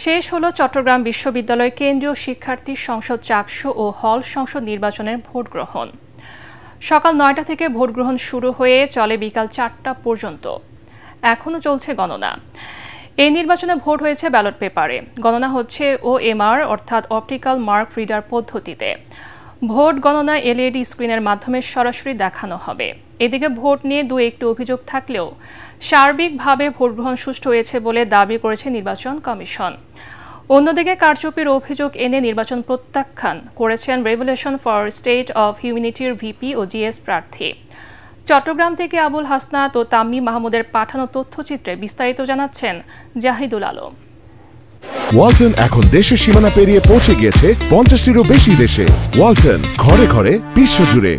শেষ হলো চট্টগ্রাম বিশ্ববিদ্যালয় কেন্দ্রীয় শিক্ষার্থী সংসদ চাকসু ও হল সংসদ নির্বাচনের ভোট গ্রহণ। সকাল ৯টা থেকে ভোট গ্রহণ শুরু হয়ে চলে বিকাল ৪টা পর্যন্ত। এখনও চলছে গণনা। এই নির্বাচনে ভোট হয়েছে ব্যালট পেপারে, গণনা হচ্ছে OMR অর্থাৎ অপটিক্যাল মার্ক রিডার পদ্ধতিতে। ভোট গণনা LED স্ক্রিনের মাধ্যমে সরাসরি দেখানো হবে। এদিকে ভোট নিয়ে একটু অভিযোগ থাকলেও সার্বিকভাবে ভোট গ্রহণ সুষ্ঠু হয়েছে বলে দাবি করেছে নির্বাচন কমিশন। অন্যদিকে কারচুপির অভিযোগ এনে নির্বাচন প্রত্যাখ্যান করেছেন রেভলিউশন ফর স্টেট অফ হিউম্যানিটির VP ও GS প্রার্থী। চট্টগ্রাম থেকে আবুল হাসনাত ও তাম্মিম মাহমুদের পাঠানো তথ্যচিত্রে বিস্তারিত জানাচ্ছেন জাহিদুল আলম। ওয়ালটন এখন দেশের সীমানা পেরিয়ে পৌঁছে গিয়েছে 50টিরও বেশি দেশে। ওয়ালটন, ঘরে ঘরে বিশ্বজুড়ে।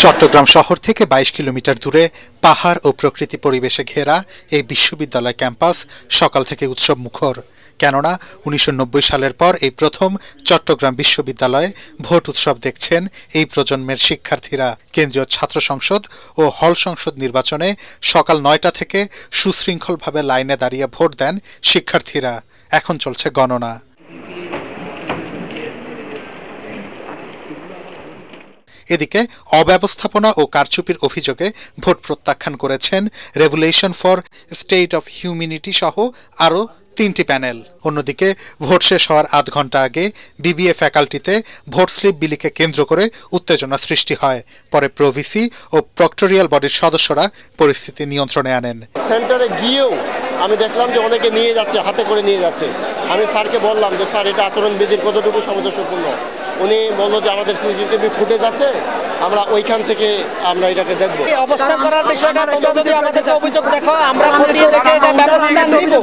চট্টগ্রাম শহর থেকে 22 কিলোমিটার দূরে পাহাড় ও প্রকৃতি পরিবেশে ঘেরা এই বিশ্ববিদ্যালয় ক্যাম্পাস সকাল থেকে উৎসব মুখর। কেননা 1990 সালের পর এই প্রথম চট্টগ্রাম বিশ্ববিদ্যালয়ে ভোট উৎসব দেখছেন এই প্রজন্মের শিক্ষার্থীরা। কেন্দ্রীয় ছাত্র সংসদ ও হল সংসদ নির্বাচনে সকাল 9টা থেকে সুশৃঙ্খলভাবে লাইনে দাঁড়িয়ে ভোট দেন শিক্ষার্থীরা। এখন চলছে গণনা। এদিকে অব্যবস্থাপনা ও কারচুপির অভিযোগে ভোট প্রত্যাখ্যান করেছেন revolution for state of humanity সহ আরও 3টি প্যানেল। অন্যদিকে ভোট শেষ হওয়ার আধ ঘন্টা আগে BBA ফ্যাকাল্টিতে ভোট স্লিপ বিলিকে কেন্দ্র করে উত্তেজনা সৃষ্টি হয়। পরে প্রভিসি ও প্রক্টোরিয়াল বডির সদস্যরা পরিস্থিতি নিয়ন্ত্রণে আনেন। সেন্টারে গিয়েও আমি দেখলাম যে অনেকে নিয়ে যাচ্ছে, হাতে করে নিয়ে যাচ্ছে। আমি স্যারকে বললাম যে স্যার এটা আচরণবিধির কতটুকু সামঞ্জস্যপূর্ণ। উনি বললো যে আমাদের CCTV ফুটেজ আছে, আমরা ওইখান থেকে আমরা এটাকে দেখব। অবস্থা করার বিষয়টা তোমরা যদি আমাদেরকে অভিযোগ দেখো, আমরা খতিয়ে দেখে এটা ব্যবস্থা নেব।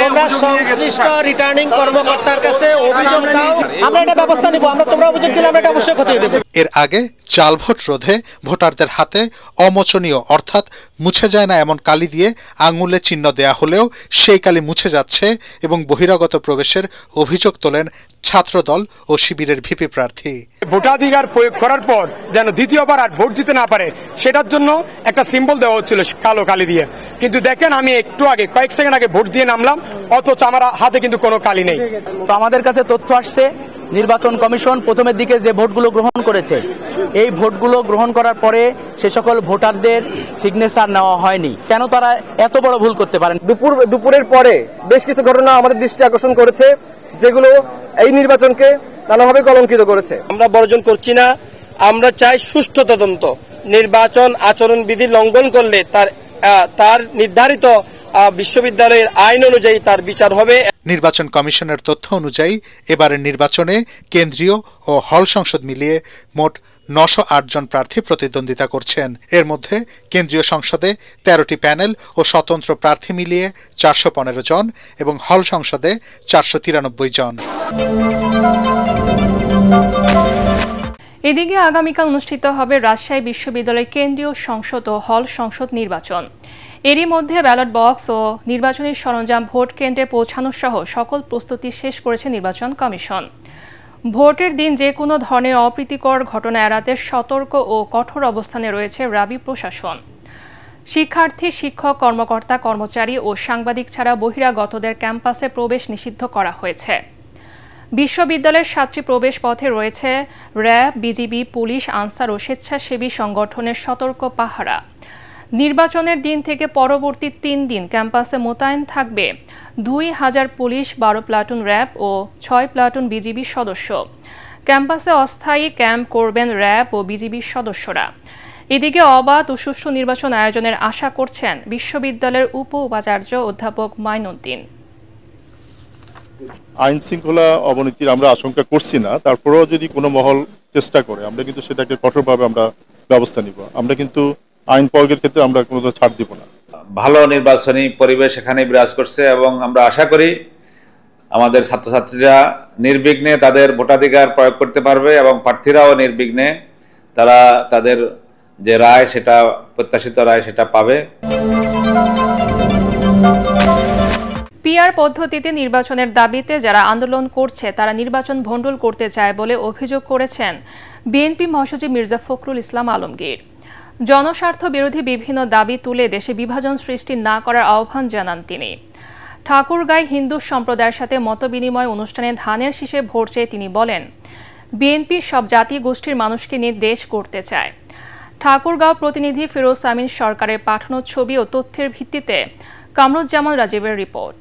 তোমরা সংশ্লিষ্ট রিটার্নিং কর্মকর্তার কাছে অভিযোগ দাও, আমরা এটা ব্যবস্থা নেব। আমরা তোমরা অভিযোগ দিলে আমরা এটা অবশ্যই খতিয়ে দেখব। এর আগে জাল ভোট রোধে ভোটারদের হাতে অমোচনীয় অর্থাৎ মুছে যায় না এমন কালি দিয়ে আঙুলে চিহ্ন দেয়া হলেও সেই কালি মুছে যাচ্ছে এবং বহিরাগত প্রবেশের অভিযোগ তোলেন ছাত্রদল ও শিবিরের VP প্রার্থী। ভোটাধিকার প্রয়োগ করার পর যেন দ্বিতীয়বার আর ভোট দিতে না পারে সেটার জন্য একটা সিম্বল দেওয়া হচ্ছিল কালো কালি দিয়ে। কিন্তু দেখেন আমি একটু আগে কয়েক সেকেন্ড আগে ভোট দিয়ে নামলাম, অথচ আমার হাতে কিন্তু কোনো কালি নেই। তো আমাদের কাছে তথ্য আসছে নির্বাচন কমিশন প্রথমের দিকে যে ভোটগুলো গ্রহণ করেছে, এই ভোটগুলো গ্রহণ করার পরে সে সকল ভোটারদের সিগনেচার নেওয়া হয়নি। কেন তারা এত বড় ভুল করতে পারেন? দুপুরের পরে বেশ কিছু ঘটনা আমাদের দৃষ্টি আকর্ষণ করেছে, যেগুলো এই নির্বাচনকে নানাভাবে কলঙ্কিত করেছে। আমরা বর্জন করছি না, আমরা চাই সুষ্ঠু তদন্ত। নির্বাচন আচরণবিধি লঙ্ঘন করলে তার নির্ধারিত বিশ্ববিদ্যালয়ের আইন অনুযায়ী তার বিচার হবে। নির্বাচন কমিশনের তথ্য অনুযায়ী এবারের নির্বাচনে কেন্দ্রীয় ও হল সংসদ মিলিয়ে মোট 908 জন প্রার্থী প্রতিদ্বন্দ্বিতা করছেন। এর মধ্যে কেন্দ্রীয় সংসদে 13টি প্যানেল ও স্বতন্ত্র প্রার্থী মিলিয়ে 415 জন এবং হল সংসদে 493 জন। এদিকে আগামীকাল অনুষ্ঠিত হবে রাজশাহী বিশ্ববিদ্যালয় কেন্দ্রীয় সংসদ ও হল সংসদ নির্বাচন। এরই মধ্যে ব্যালট বক্স ও নির্বাচনী সরঞ্জাম ভোট কেন্দ্রে পৌঁছানো সহ সকল প্রস্তুতি শেষ করেছে নির্বাচন কমিশন। ভোটের দিন যে কোনো ধরনের অপ্রীতিকর ঘটনা এড়াতে সতর্ক ও কঠোর অবস্থানে রয়েছে র্যাবি প্রশাসন। শিক্ষার্থী, শিক্ষক, কর্মকর্তা, কর্মচারী ও সাংবাদিক ছাড়া বহিরাগতদের ক্যাম্পাসে প্রবেশ নিষিদ্ধ করা হয়েছে। বিশ্ববিদ্যালয়ের 7টি প্রবেশ পথে রয়েছে র্যাব, বিজিবি, পুলিশ, আনসার ও স্বেচ্ছাসেবী সংগঠনের সতর্ক পাহারা। নির্বাচনের দিন থেকে পরবর্তী 3 দিন ক্যাম্পাসে মোতায়েন থাকবে 2000 পুলিশ, 12 প্লাটুন র্যাব ও 6 প্লাটুন বিজিবি সদস্য। ক্যাম্পাসে অস্থায়ী ক্যাম্প করবেন র্যাব ও বিজিবির সদস্যরা। এদিকে অবাধ ও সুষ্ঠু নির্বাচন আয়োজনের আশা করছেন বিশ্ববিদ্যালয়ের উপাচার্য অধ্যাপক মাইনুদ্দিন। আইন শৃঙ্খলা অবনতির আমরা আশঙ্কা করছি না, তারপরেও যদি কোনো মহল চেষ্টা করে আমরা কিন্তু সেটাকে কঠোরভাবে আমরা ব্যবস্থা নিব। আমরা কিন্তু আইন প্রয়োগের ক্ষেত্রে আমরা কোনো ছাড় দিব না। ভালো নির্বাচনী পরিবেশ এখানে বিরাজ করছে এবং আমরা আশা করি আমাদের ছাত্রছাত্রীরা নির্বিঘ্নে তাদের ভোটাধিকার প্রয়োগ করতে পারবে এবং প্রার্থীরাও নির্বিঘ্নে তারা তাদের যে রায়, সেটা প্রত্যাশিত রায়, সেটা পাবে। পিআর পদ্ধতিতে নির্বাচনের দাবিতে যারা আন্দোলন করছে তারা নির্বাচন ভণ্ডুল করতে চায় বলে অভিযোগ করেছেন বিএনপি মহাসচিব মির্জা ফখরুল ইসলাম আলমগীর। জনস্বার্থ বিরোধী বিভিন্ন দাবি তুলে দেশে বিভাজন সৃষ্টি না করার আহ্বান জানান তিনি। ঠাকুরগাঁয় হিন্দু সম্প্রদায়ের সাথে মতবিনিময় অনুষ্ঠানে ধানের শীষে ভোট চেয়ে তিনি বলেন, বিএনপি সব জাতি গোষ্ঠীর মানুষকে নিয়ে দেশ গড়তে চায়। ঠাকুরগাঁও প্রতিনিধি ফিরোজ আমিন সরকারের পাঠানো ছবি ও তথ্যের ভিত্তিতে কামরুজ্জামান রাজীবের রিপোর্ট।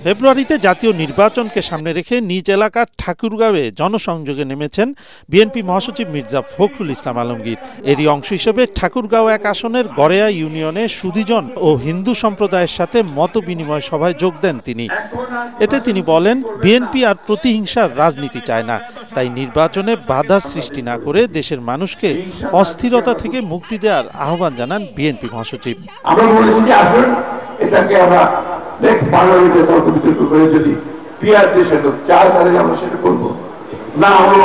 ফেব্রুয়ারিতে জাতীয় নির্বাচনকে সামনে রেখে নিজ এলাকার ঠাকুরগাঁওয়ে জনসংযোগে নেমেছেন বিএনপি মহাসচিব মির্জা ফখরুল ইসলাম আলমগীর। এরই অংশ হিসেবে ঠাকুরগাঁও ১ আসনের গড়েয়া ইউনিয়নে সুধীজন ও হিন্দু সম্প্রদায়ের সাথে মতবিনিময় সভায় যোগ দেন তিনি। এতে তিনি বলেন, বিএনপি আর প্রতিহিংসার রাজনীতি চায় না, তাই নির্বাচনে বাধা সৃষ্টি না করে দেশের মানুষকে অস্থিরতা থেকে মুক্তি দেওয়ার আহ্বান জানান বিএনপি মহাসচিব। পার্লামেন্টে তর্ক বিতর্ক করে যদি পিআর দেশে লোক চায় তাহলে আমরা সেটা করবো না। আমরা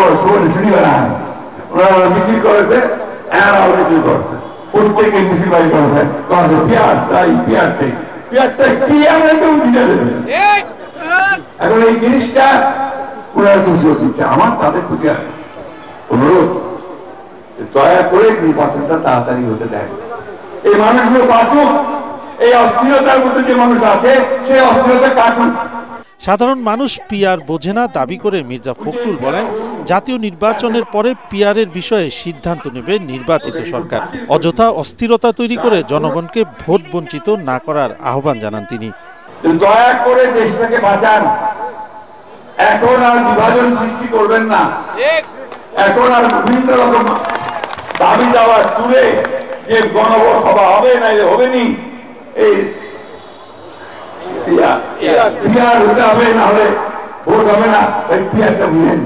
শুনিবে না, ওনারা মিছিল করেছে, মিছিল করেছে, প্রত্যেকে মিছিল বাড়ি করেছে, পিআর চাই, পিআর চাই, পিআরটা কি আমরা কেউ বুঝে দেবে। এখন এই জিনিসটা ওনারা জোর দিচ্ছে। আমার তাদের প্রতি অনুরোধ, দয়া করে নির্বাচনটা তাড়াতাড়ি হতে দেয়, এই মানুষগুলো বাঁচুক, এই অস্থিরতার মধ্যে যে মানুষ আছে সেই অস্থিরতা কাটুন। সাধারণ মানুষ পিআর বোঝে না দাবি করে মির্জা ফখরুল বলেন, জাতীয় নির্বাচনের পরে পিআরের বিষয়ে সিদ্ধান্ত নেবে নির্বাচিত সরকার। অযথা অস্থিরতা তৈরি করে জনগণকে ভোট বঞ্চিত না করার আহ্বান জানান তিনি। দয়া করে দেশটাকে বাঁচান, এখন আর বিভাজন সৃষ্টি করবেন না, এখন আর বিভিন্ন রকম দাবি দাওয়া তুলে যে গণভোট সভা হবে না হবে নি, এই পিআর হতে হবে, না হলে ভোট হবে না। ওই পিআরটা বুঝেন,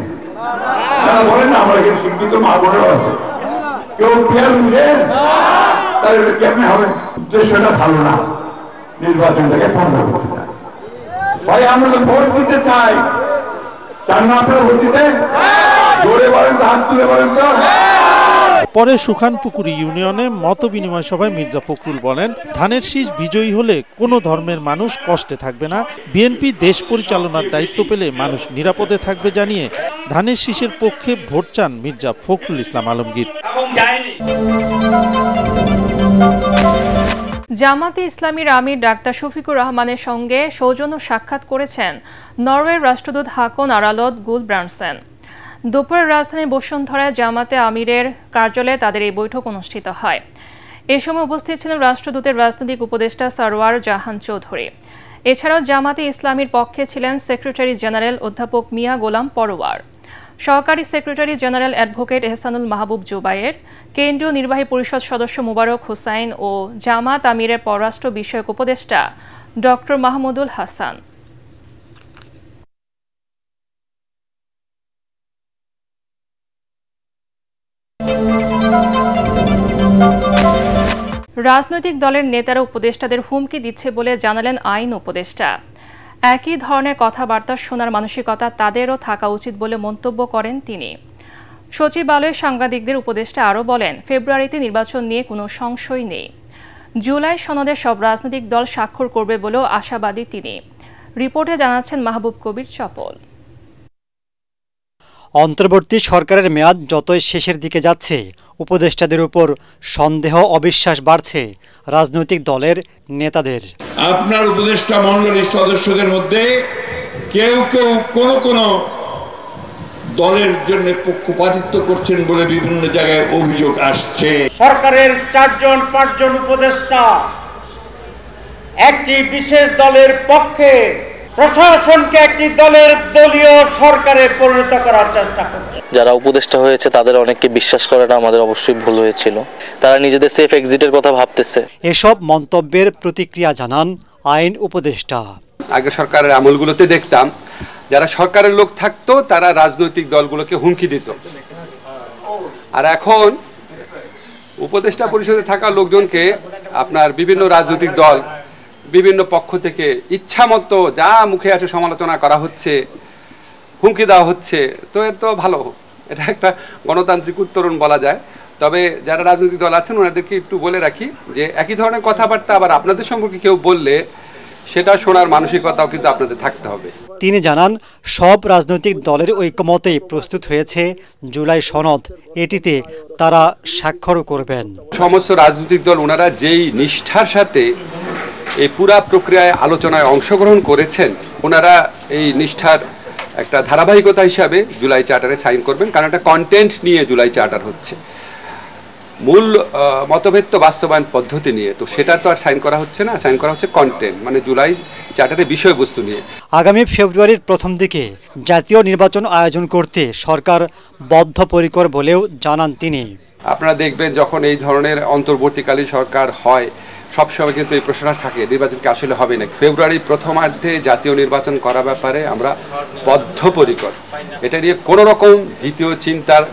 বলেন না, আমার এখানে শিক্ষিত মা বোনেরা আছে, কেউ পিআর বুঝেন, তাহলে এটা কেমনে হবে? উদ্দেশ্যটা ভালো না, নির্বাচনটাকে বন্ধ করতে চাই। ভাই আমরা তো ভোট দিতে চাই, চান না আপনারা ভোট দিতে? জোরে বলেন তো, হাত তুলে বলেন তো। পরে সুখানপুকুরি ইউনিয়নে মতবিনিময় সভায় মির্জা ফখরুল বলেন, ধানের শীষ বিজয়ী হলে কোনো ধর্মের মানুষ কষ্টে থাকবে না। বিএনপি দেশ পরিচালনার দায়িত্ব পেলে মানুষ নিরাপদে থাকবে জানিয়ে ধানের শীষের পক্ষে ভোট চান মির্জা ফখরুল ইসলাম আলমগীর। জামাতে ইসলামীর আমির ডাক্তার শফিকুর রহমানের সঙ্গে সৌজন্য সাক্ষাৎ করেছেন নরওয়ের রাষ্ট্রদূত হাকন আরালত গুলব্রান্ডসেন। দুপুরে রাজধানীর বসুন্ধরায় জামাতে আমিরের কার্যালয়ে তাদের এই বৈঠক অনুষ্ঠিত হয়। এ সময় উপস্থিত ছিলেন রাষ্ট্রদূতের রাজনৈতিক উপদেষ্টা সরওয়ার জাহান চৌধুরী। এছাড়াও জামাতে ইসলামীর পক্ষে ছিলেন সেক্রেটারি জেনারেল অধ্যাপক মিয়া গোলাম পরোয়ার, সহকারী সেক্রেটারি জেনারেল অ্যাডভোকেট এহসানুল মাহবুব জুবায়ের, কেন্দ্রীয় নির্বাহী পরিষদ সদস্য মুবারক হুসাইন ও জামাত আমিরের পররাষ্ট্র বিষয়ক উপদেষ্টা ডক্টর মাহমুদুল হাসান। রাজনৈতিক দলের নেতারা উপদেষ্টাদের হুমকি দিচ্ছে বলে জানালেন আইন উপদেষ্টা। একই ধরনের কথাবার্তা শোনার মানসিকতা তাদেরও থাকা উচিত বলে মন্তব্য করেন তিনি। সচিবালয়ে সাংবাদিকদের উপদেষ্টা আরও বলেন, ফেব্রুয়ারিতে নির্বাচন নিয়ে কোনো সংশয় নেই। জুলাই সনদে সব রাজনৈতিক দল স্বাক্ষর করবে বলেও আশাবাদী তিনি। রিপোর্টে জানাচ্ছেন মাহবুব কবির চপল। অন্তর্বর্তী সরকারের মেয়াদ যতই শেষের দিকে যাচ্ছে, উপদেষ্টাদের উপর সন্দেহ অবিশ্বাস বাড়ছে রাজনৈতিক দলের নেতাদের। আপনার উপদেষ্টা মণ্ডলীর সদস্যদের মধ্যে কেউ কেউ কোন দলের জন্য পক্ষপাতিত্ব করছেন বলে বিভিন্ন জায়গায় অভিযোগ আসছে। সরকারের 4-5 উপদেষ্টা একটি বিশেষ দলের পক্ষে প্রশাসনকে একটি দলের দলীয় সরকারে পরিণত করার চেষ্টা করছে। যারা উপদেষ্টা হয়েছে তাদের অনেককে বিশ্বাস করাটা আমাদের অবশ্যই ভুল হয়েছিল। তারা নিজেদের সেফ এক্সিটের কথা ভাবতেছে। এসব মন্তব্যের প্রতিক্রিয়া জানান আইন উপদেষ্টা। আগে সরকারের আমলগুলোতে দেখতাম যারা সরকারের লোক থাকতো তারা রাজনৈতিক দলগুলোকে হুমকি দিত, আর এখন উপদেষ্টা পরিষদে থাকা লোকজনকে আপনার বিভিন্ন রাজনৈতিক দল বিভিন্ন পক্ষ থেকে ইচ্ছামতো যা মুখে আছে সমালোচনা করা হচ্ছে, হুমকি দেওয়া হচ্ছে। তো এর তো ভালো, এটা একটা গণতান্ত্রিক উত্তরণ বলা যায়। তবে যারা রাজনৈতিক দল আছেন ওনাদেরকে একটু বলে রাখি যে একই ধরনের কথাবার্তা আবার আপনাদের সম্পর্কে কেউ বললে সেটা শোনার মানসিকতাও কিন্তু আপনাদের থাকতে হবে। তিনি জানান, সব রাজনৈতিক দলের ঐকমত্যে প্রস্তুত হয়েছে জুলাই সনদ। এটিতে তারা স্বাক্ষর করবেন। সমস্ত রাজনৈতিক দল ওনারা যেই নিষ্ঠার সাথে এই পুরা প্রক্রিয়ায় আলোচনায় অংশগ্রহণ করেছেন, ওনারা এই নিষ্ঠার একটা ধারাবাহিকতা হিসাবে জুলাই চার্টারে সাইন করবেন, কারণ একটা কন্টেন্ট নিয়ে জুলাই চার্টার হচ্ছে। মূল মতভেদ তো বাস্তবায়ন পদ্ধতি নিয়ে, তো সেটা তো আর সাইন করা হচ্ছে না, সাইন করা হচ্ছে কন্টেন্ট, মানে জুলাই চার্টারের বিষয়বস্তু নিয়ে। আগামী ফেব্রুয়ারির প্রথম দিকে জাতীয় নির্বাচন আয়োজন করতে সরকার বদ্ধপরিকর বলেও জানান তিনি। আপনারা দেখবেন যখন এই ধরনের অন্তর্বর্তীকালীন সরকার হয়, সবসময় কিন্তু এই প্রশ্নটা থাকে, নির্বাচন কি আসলে হবে না। ফেব্রুয়ারির প্রথমার্ধে জাতীয় নির্বাচন করার ব্যাপারে আমরা বদ্ধপরিকর। এটা নিয়ে কোনো রকম দ্বিতীয় চিন্তার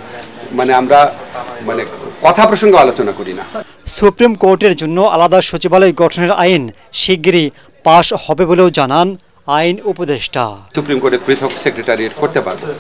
আমরা কথা প্রসঙ্গে আলোচনা করি না। সুপ্রিম কোর্টের জন্য আলাদা সচিবালয় গঠনের আইন শিগগিরই পাশ হবে বলেও জানান আইন উপদেষ্টা। সুপ্রিম কোর্টে পৃথক সেক্রেটারিয়েট করতে পারবে।